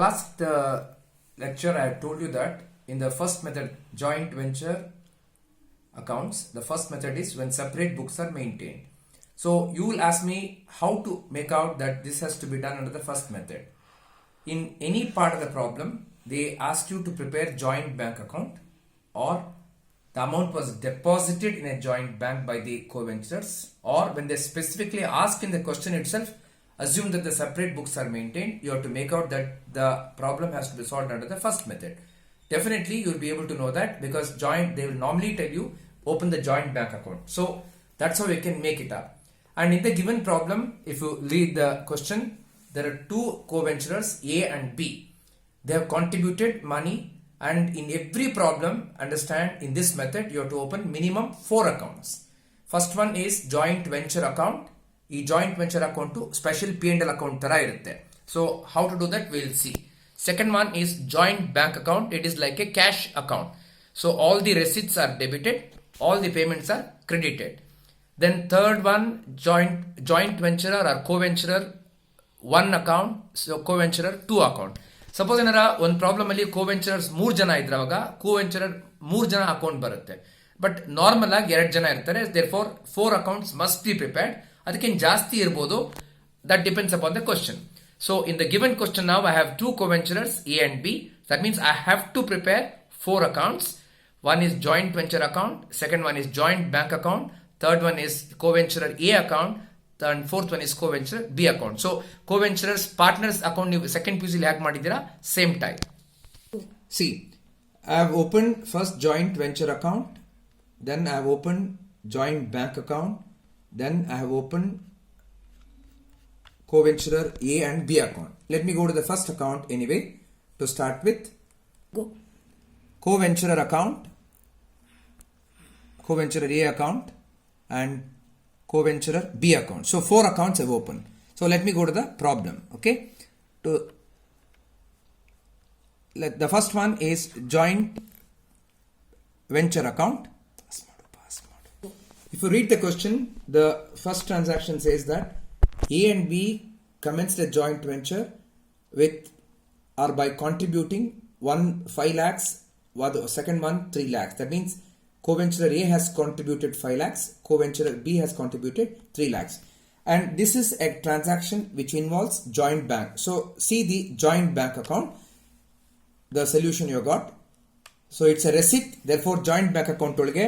Last lecture I have told you that in the first method, joint venture accounts, the first method is when separate books are maintained. So you will ask me how to make out that this has to be done under the first method. In any part of the problem, they ask you to prepare joint bank account, or the amount was deposited in a joint bank by the co-venturers, or when they specifically ask in the question itself, assume that the separate books are maintained, you have to make out that the problem has to be solved under the first method. Definitely you will be able to know that because they will normally tell you open the joint bank account. So that's how you can make it up. And in the given problem, if you read the question, there are two co-venturers A and B. They have contributed money, and in every problem, understand in this method you have to open minimum 4 accounts. First one is joint venture account. ಈ joint venture account special P&L account ತರ ಇರುತ್ತೆ. So how to do that will see. Second one is joint bank account. It is like a cash account. So all the receipts are debited, all the payments are credited. Then third one joint venturer or co-venturer 1 account, so co-venturer 2 account. Suppose ಏನಾರ ಒಂದು problem ಅಲ್ಲಿ ಕೋ-ವೆಂಚರರ್ಸ್ 3 ಜನ ಇದ್ರಾಗ ಕೋ-ವೆಂಚರರ್ 3 ಜನ account ಬರುತ್ತೆ. But normal ಆಗಿ 2 ಜನ ಇರ್ತಾರೆ. Therefore 4 accounts must be prepared. ಅದಕ್ಕಿಂತ ಜಾಸ್ತಿ ಇರಬಹುದು. That depends upon the question. So in the given question ನಾವು I have 2 co-venturers A and B. That means I have to prepare 4 accounts. One is joint venture account, second one is joint bank account, third one is co-venturer A account, and fourth one is co-venturer B account. So co-venturers partners account ನೀವು second PUC ಅಲ್ಲಿ ಹೇಗೆ ಮಾಡಿದ್ದೀರಾ, same type. See, I have opened first joint venture account, then I have opened joint bank account, then I have opened co-venturer A and B account. Let me go to the first account anyway to start with. Go. Co-venturer account, co-venturer A account and co-venturer B account. So 4 accounts have opened. So let me go to the problem. Okay. The first one is joint venture account. If you read the question, the first transaction says that A and B commenced a joint venture with or by contributing 5 lakhs, while the second one 3 lakhs. That means co-venturer A has contributed 5 lakhs, co-venturer B has contributed 3 lakhs. And this is a transaction which involves joint bank. So see the joint bank account, the solution you got. So it's a receipt, therefore joint bank account ಒಳಗೆ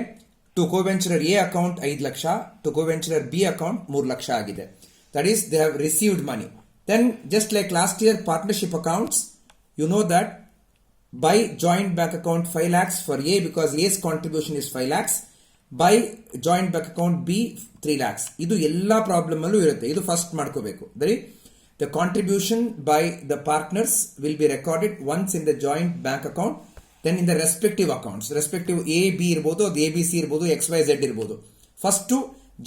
to co-venturer A account 5 lakh, to co-venturer B account 3 lakh ಆಗಿದೆ. That is, they have received money. Then just like last year partnership accounts, you know that by joint bank account 5 lakhs for A because A's contribution is 5 lakhs, by joint bank account B 3 lakhs. ಇದು ಎಲ್ಲ problem ಅಲ್ಲೂ ಇರುತ್ತೆ. ಇದು first ಮಾಡ್ಕೋಬೇಕು. The contribution by the partners will be recorded once in the joint bank account, then in the respective accounts. Respective A, B ಇರ್ಬೋದು, ಅದು ABC ಇರ್ಬೋದು, XYZ ಇರ್ಬೋದು. ಫಸ್ಟ್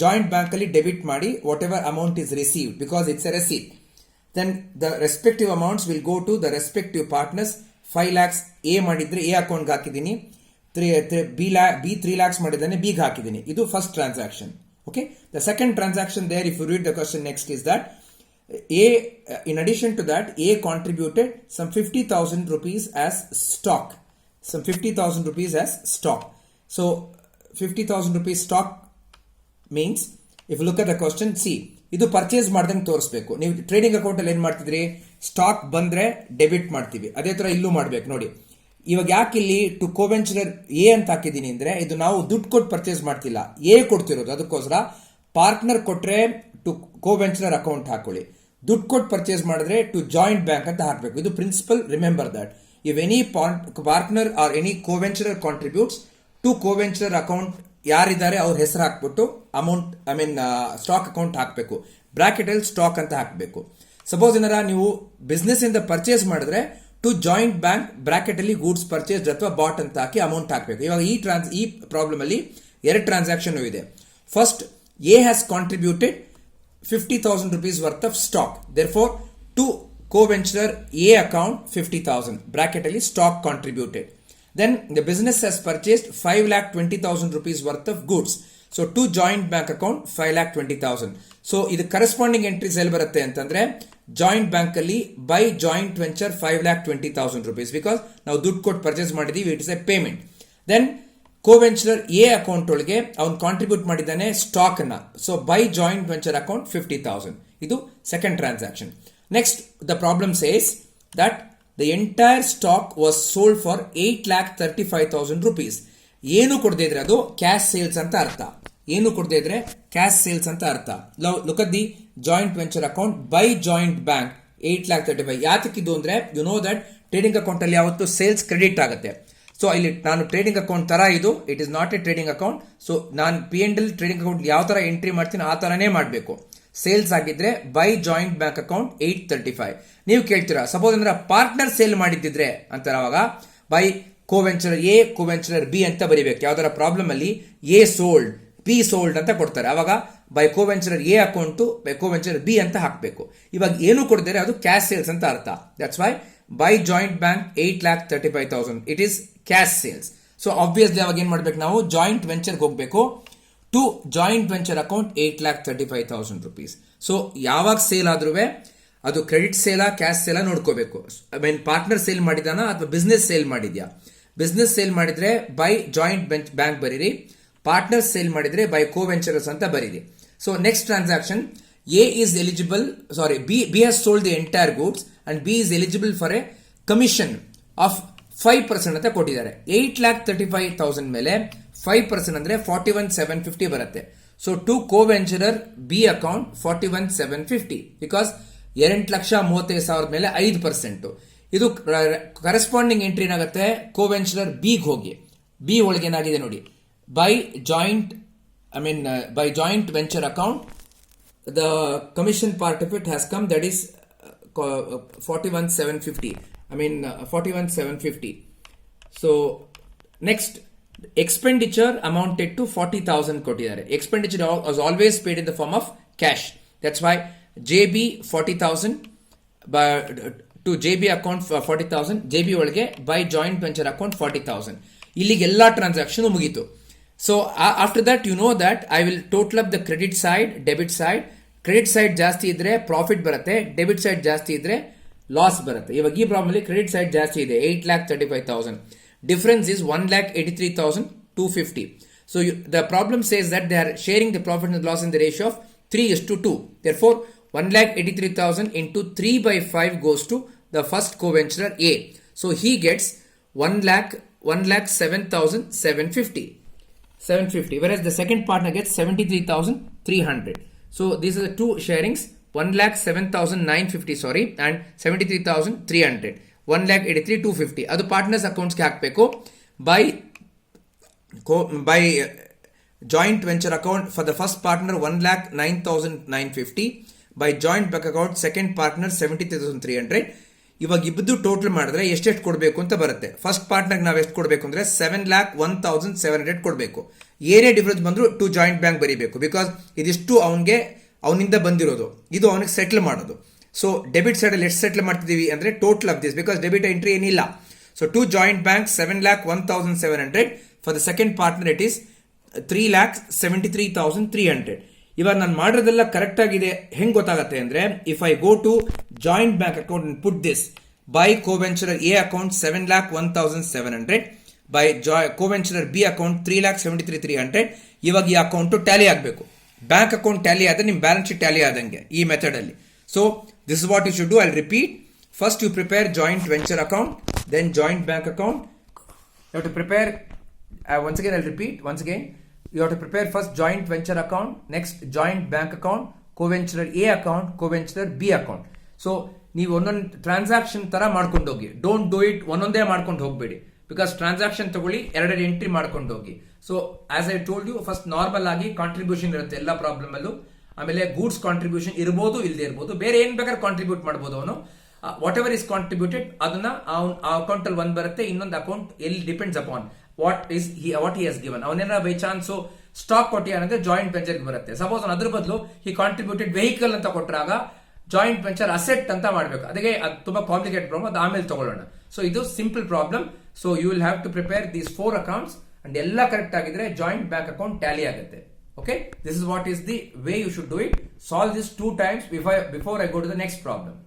ಜಾಯಿಂಟ್ ಬ್ಯಾಂಕ್ ಅಲ್ಲಿ ಡೆಬಿಟ್ ಮಾಡಿ whatever amount is received because it's a receipt. Then the respective amounts will go to the respective partners. 5 lakhs A ಮಾಡಿದ್ರೆ A account ಹಾಕಿದ್ದೀನಿ, B 3 lakhs ಮಾಡಿದ್ದಾನೆ B ಗೆ ಹಾಕಿದ್ದೀನಿ. ಇದು first transaction. Okay. The second transaction there, if you read the question next, is that A, in addition to that, A contributed some 50,000 rupees as stock. Some 50,000 rupees as stock. So 50,000 rupees stock means, if you look at the question, see, ಇದು purchase ಮಾಡ್ದಂಗೆ ತೋರಿಸಬೇಕು. ನೀವು trading account ಅಲ್ಲಿ ಏನ್ ಮಾಡ್ತಿದ್ರಿ, stock ಬಂದ್ರೆ debit ಮಾಡ್ತೀವಿ. ಅದೇ ತರ ಇಲ್ಲೂ ಮಾಡ್ಬೇಕು ನೋಡಿ. ಇವಾಗ ಯಾಕೆ ಇಲ್ಲಿ ಟು ಕೋ-ವೆಂಚರರ್ ಎ ಅಂತ ಹಾಕಿದೀನಿ ಅಂದ್ರೆ, ಇದು ನಾವು ದುಡ್ಡು ಕೊಟ್ಟು ಪರ್ಚೇಸ್ ಮಾಡ್ತಿಲ್ಲ, ಎ ಕೊಡ್ತಿರೋದು. ಅದಕ್ಕೋಸ್ಕರ ಪಾರ್ಟ್ನರ್ ಕೊಟ್ರೆ ಟು ಕೋ-ವೆಂಚರರ್ ಅಕೌಂಟ್ ಹಾಕೊಳ್ಳಿ, ದುಡ್ಡು ಕೊಟ್ಟು ಪರ್ಚೇಸ್ ಮಾಡಿದ್ರೆ ಟು ಜಾಯಿಂಟ್ ಬ್ಯಾಂಕ್ ಅಂತ ಹಾಕಬೇಕು. ಇದು principle, remember that. If any partner or any co-venturer contributes to co-venturer account, ಯಾರಿದ್ದಾರೆ ಅವ್ರ ಹೆಸರು ಹಾಕ್ಬಿಟ್ಟು ಅಮೌಂಟ್ ಸ್ಟಾಕ್ ಅಕೌಂಟ್ ಹಾಕಬೇಕು. ಬ್ರಾಕೆಟ್ ಅಲ್ಲಿ ಸ್ಟಾಕ್ ಅಂತ ಹಾಕಬೇಕು. ಸಪೋಸ್ ಏನಾರ ನೀವು ಬಿಸ್ನೆಸ್ ಇಂದ ಪರ್ಚೇಸ್ ಮಾಡಿದ್ರೆ ಟು ಜಾಯಿಂಟ್ ಬ್ಯಾಂಕ್ ಬ್ರಾಕೆಟ್ ಅಲ್ಲಿ ಗೂಡ್ಸ್ ಪರ್ಚೇಸ್ ಅಥವಾ ಬಾಟ್ ಅಂತ ಹಾಕಿ ಅಮೌಂಟ್ ಹಾಕಬೇಕು. ಇವಾಗ ಈ ಪ್ರಾಬ್ಲಮ್ ಅಲ್ಲಿ 2 ಟ್ರಾನ್ಸಾಕ್ಷನ್ ಇದೆ. First, A has contributed 50,000 rupees worth of stock. Therefore, to co-venturer A account 50,000 bracket ali stock contributed. Then the business has purchased 5,20,000 rupees worth of goods. So to joint bank account 5,20,000. So ಇದು corresponding entries ಎಲ್ಲಿ ಬರುತ್ತೆ ಅಂತಂದ್ರೆ joint bank ಅಲ್ಲಿ by joint venture 5,20,000 rupees, because ನಾವು ದುಡ್ಡು ಕೊಟ್ಟು purchase ಮಾಡಿದೀವಿ, it is a payment. Then co-venturer A account ಒಳಗೆ ಅವನು ಕಾಂಟ್ರಿಬ್ಯೂಟ್ ಮಾಡಿದ್ದಾನೆ ಸ್ಟಾಕ್ ಅನ್ನ. So by joint venture account 50,000. ಇದು second transaction. Next the problem says that the entire stock was sold for 8,35,000 rupees. ಏನು ಕೊಡದೇ ಇದ್ರೆ ಅದು ಕ್ಯಾಶ್ ಸೇಲ್ಸ್ ಅಂತ ಅರ್ಥ. ಏನು ಕೊಡದೇ ಇದ್ರೆ ಕ್ಯಾಶ್ ಸೇಲ್ಸ್ ಅಂತ ಅರ್ಥ. Look at the joint venture account by joint bank 8,35,000. ಯಾತಕ್ಕಿದ್ದು ಅಂದ್ರೆ you know that trading account ಅಲ್ಲಿ ಯಾವತ್ತು ಸೇಲ್ಸ್ ಕ್ರೆಡಿಟ್ ಆಗುತ್ತೆ. ಸೊ ಇಲ್ಲಿ ನಾನು ಟ್ರೇಡಿಂಗ್ ಅಕೌಂಟ್ ತರ ಇದು, it is not A trading account. So ನಾನು P&L ಟ್ರೇಡಿಂಗ್ ಅಕೌಂಟ್ ಯಾವ ತರ ಎಂಟ್ರಿ ಮಾಡ್ತೀನಿ ಆ ತರನೇ ಮಾಡಬೇಕು. ಸೇಲ್ಸ್ ಆಗಿದ್ರೆ ಬೈ ಜಾಯಿಂಟ್ ಬ್ಯಾಂಕ್ ಅಕೌಂಟ್ 835. ನೀವು ಕೇಳ್ತೀರಾ ಸಪೋಸ್ ಅಂದ್ರೆ ಪಾರ್ಟ್ನರ್ ಸೇಲ್ ಮಾಡಿದ್ದಿದ್ರೆ ಅಂತಾರೆ, ಅವಾಗ ಬೈ ಕೋವೆಂಚರರ್ ಎ ಕೋವೆಂಚರರ್ ಬಿ ಅಂತ ಬರೀಬೇಕು. ಯಾವ್ದಾರ ಪ್ರಾಬ್ಲಮ್ ಅಲ್ಲಿ ಎ ಸೋಲ್ಡ್ ಬಿ ಸೋಲ್ಡ್ ಅಂತ ಕೊಡ್ತಾರೆ, ಅವಾಗ by co-venturer A account by co-venturer B ಅಂತ ಹಾಕಬೇಕು. ಇವಾಗ ಏನು ಕೊಡ್ತಾರೆ ಅದು ಕ್ಯಾಶ್ ಸೇಲ್ಸ್ ಅಂತ ಅರ್ಥ. That's why by joint bank 8,35,000 it is cash sales. So obviously ಅವಾಗ ಏನ್ ಮಾಡ್ಬೇಕು ನಾವು ಜಾಯಿಂಟ್ ವೆಂಚರ್ಗೆ ಹೋಗ್ಬೇಕು. To joint venture account 8,35,000 rupees. So ಯಾವಾಗ ಸೇಲ್ ಆದ್ರೂ ಅದು ಕ್ರೆಡಿಟ್ ಸೇಲಾ ಕ್ಯಾಶ್ ಸೇಲಾ ನೋಡ್ಕೋಬೇಕು. ಐ ಮೀನ್ ಪಾರ್ಟ್ನರ್ ಸೇಲ್ ಮಾಡಿದಾನ ಅಥವಾ ಬಿಸ್ನೆಸ್ ಸೇಲ್ ಮಾಡಿದ್ಯಾ. ಬಿಸ್ನೆಸ್ ಸೇಲ್ ಮಾಡಿದ್ರೆ ಬೈ ಜಾಯಿಂಟ್ ಬ್ಯಾಂಕ್ ಬರೀರಿ, ಪಾರ್ಟ್ನರ್ ಸೇಲ್ ಮಾಡಿದ್ರೆ ಬೈ ಕೋವೆಂಚರರ್ಸ್ ಅಂತ ಬರೀರಿ. So next transaction, A is eligible sorry B has sold the entire goods and B is eligible for a commission of 5% ಅಂತ ಕೊಟ್ಟಿದ್ದಾರೆ. 8,35,000 ಮೇಲೆ 5% ಅಂದ್ರೆ 41,750 ಬರುತ್ತೆ. So to co-venturer B account 41,750 because 8,35,000 ಮೇಲೆ 5%. ಇದು ಕರೆಸ್ಪಾಂಡಿಂಗ್ ಎಂಟ್ರಿ ಏನಾಗುತ್ತೆ ಕೋವೆಂಚರರ್ ಬಿಗ್ ಹೋಗಿ, ಬಿ ಒಳಗೆ ಏನಾಗಿದೆ ನೋಡಿ, by joint by joint venture account the commission part of it has come, that is 41,750. 41,750. So next expenditure amounted to 40,000 ಕೊಟ್ಟಿದ್ದಾರೆ. Expenditure was always paid in the form of cash. That's why JB 40,000 to JB account 40,000, JB ಒಳಗೆ by joint venture account 40,000. ಇಲ್ಲಿಗೆ ಎಲ್ಲಾ transaction ಮುಗೀತು. So after that you know that I will total up the credit side, debit side. Credit side ಜಾಸ್ತಿ ಇದ್ರೆ profit ಬರುತ್ತೆ, debit side ಜಾಸ್ತಿ ಇದ್ರೆ loss ಬರುತ್ತೆ. ಇವಾಗ ಈ ಪ್ರಾಬ್ಲಮ್ ಅಲ್ಲಿ ಕ್ರೆಡಿಟ್ ಸೈಡ್ ಜಾಸ್ತಿ ಇದೆ 8,35,000. Difference is 1,83,250. So the problem says that they are sharing the profit and loss in the ratio of 3:2. Therefore 1,83,000 into 3/5 goes to the first co-venturer A. So he gets 1,07,750. Whereas the second partner gets 73,300. So these are the two sharings, 1,07,950 and 73,300. 1,83,250 ಅದು partners ಅಕೌಂಟ್ಸ್ಗೆ ಹಾಕಬೇಕು. By joint venture account for the first partner 1,09,950. By joint bank account second partner 73,300. ಇವಾಗ ಇಬ್ಬದು total ಮಾಡಿದ್ರೆ ಎಷ್ಟೆಷ್ಟು ಕೊಡಬೇಕು ಅಂತ ಬರುತ್ತೆ. First partner ನಾವು ಎಷ್ಟು ಕೊಡಬೇಕು ಅಂದ್ರೆ 7,01,700 ಕೊಡಬೇಕು. ಏನೇ ಡಿಫರೆನ್ಸ್ ಬಂದ್ರು ಟು ಜಾಯಿಂಟ್ ಬ್ಯಾಂಕ್ ಬರೀಬೇಕು, ಬಿಕಾಸ್ ಇದಿಷ್ಟು ಅವನಿಂದ ಬಂದಿರೋದು, ಇದು ಅವನಿಗೆ ಸೆಟ್ಲ್ ಮಾಡೋದು. ಸೊ ಡೆಬಿಟ್ ಸೈಡ್ ಅಲ್ಲಿ ಎಷ್ಟು ಸೆಟ್ಲ್ ಮಾಡ್ತಿದೀವಿ ಅಂದ್ರೆ total of this, because debit entry ಏನಿಲ್ಲ. So to joint bank 7,01,700. For the second partner it is 3,73,300. ಇವಾಗ ನಾನು ಮಾಡಿರೋದೆಲ್ಲ ಕರೆಕ್ಟ್ ಆಗಿದೆ. ಹೆಂಗ್ ಗೊತ್ತಾಗತ್ತೆ ಅಂದ್ರೆ if I go to joint bank account and put this by co-venturer A account 7,01,700, by co-venturer B account 3,73,300. ಇವಾಗ ಈ ಅಕೌಂಟ್ ಟ್ಯಾಲಿ ಆಗಬೇಕು. ಬ್ಯಾಂಕ್ ಅಕೌಂಟ್ ಟ್ಯಾಲಿ ಆದ್ರೆ ನಿಮ್ ಬ್ಯಾಲೆನ್ಸ್ ಶೀಟ್ ಟ್ಯಾಲಿ ಆದಂಗೆ ಈ ಮೆಥಡ್ ಅಲ್ಲಿ. So this is what you should do. I repeat. First you prepare joint venture account, then joint bank account. You have to prepare once again. I'll repeat once again. You have to prepare first joint venture account, next joint bank account, co-venturer A account, co-venturer B account. So ನೀವು ಒಂದೊಂದು transaction ತರ ಮಾಡ್ಕೊಂಡು ಹೋಗಿ. Don't do it ಒಂದೊಂದೇ ಮಾಡ್ಕೊಂಡು ಹೋಗ್ಬೇಡಿ, because transaction ತಗೊಳ್ಳಿ, ಎರಡೆರಡು ಎಂಟ್ರಿ ಮಾಡ್ಕೊಂಡು ಹೋಗಿ. So as I told you, first normal ಆಗಿ ಕಾಂಟ್ರಿಬ್ಯೂಷನ್ ಇರುತ್ತೆ ಎಲ್ಲ ಪ್ರಾಬ್ಲಮ್ ಅಲ್ಲೂ. ಆಮೇಲೆ ಗೂಡ್ಸ್ ಕಾಂಟ್ರಿಬ್ಯೂಷನ್ ಇರ್ಬೋದು, ಇಲ್ಲದೆ ಇರ್ಬೋದು, ಬೇರೆ ಏನ್ ಬೇಕಾದ್ರೆ ಕಾಂಟ್ರಿಬ್ಯೂಟ್ ಮಾಡ್ಬೋದು ಅವನು. ವಾಟ್ ಎವರ್ ಇಸ್ ಕಾಂಟ್ರಿಬ್ಯೂಟೆಡ್ ಅದನ್ನ ಆ ಅಕೌಂಟ್ ಅಲ್ಲಿ ಒಂದ್ ಬರುತ್ತೆ, ಇನ್ನೊಂದು ಅಕೌಂಟ್ ಎಲ್ಲಿ depends upon what he has given. ಅವನೇನ ಬೈ ಚಾನ್ಸ್ ಸ್ಟಾಕ್ ಕೊಟ್ಟಿಯಾನಂದ್ರೆ ಜಾಯಿಂಟ್ ವೆಂಚರ್ ಬರುತ್ತೆ. ಸಪೋಸ್ ಅದ್ರ ಬದಲು ಹಿ ಕಾಂಟ್ರಿಬ್ಯೂಟೆಡ್ ವೆಹಿಕಲ್ ಅಂತ ಕೊಟ್ಟರಾಗ ಜಾಯಿಂಟ್ ವೆಂಚರ್ ಅಸೆಟ್ ಅಂತ ಮಾಡಬೇಕು. ಅದಕ್ಕೆ ಅದು ತುಂಬಾ ಕಾಂಪ್ಲಿಕೇಟೆಡ್ ಪ್ರಾಬ್ಲಮ್, ಅದು ಆಮೇಲೆ ತಗೊಳ್ಳೋಣ. ಸೊ ಇದು simple problem. So you will have to prepare these 4 accounts and ಎಲ್ಲ ಕರೆಕ್ಟ್ ಆಗಿದ್ರೆ ಜಾಯಿಂಟ್ ಬ್ಯಾಂಕ್ ಅಕೌಂಟ್ ಟ್ಯಾಲಿ ಆಗುತ್ತೆ. Okay, this is what is the way you should do it. Solve this 2 times before I go to the next problem.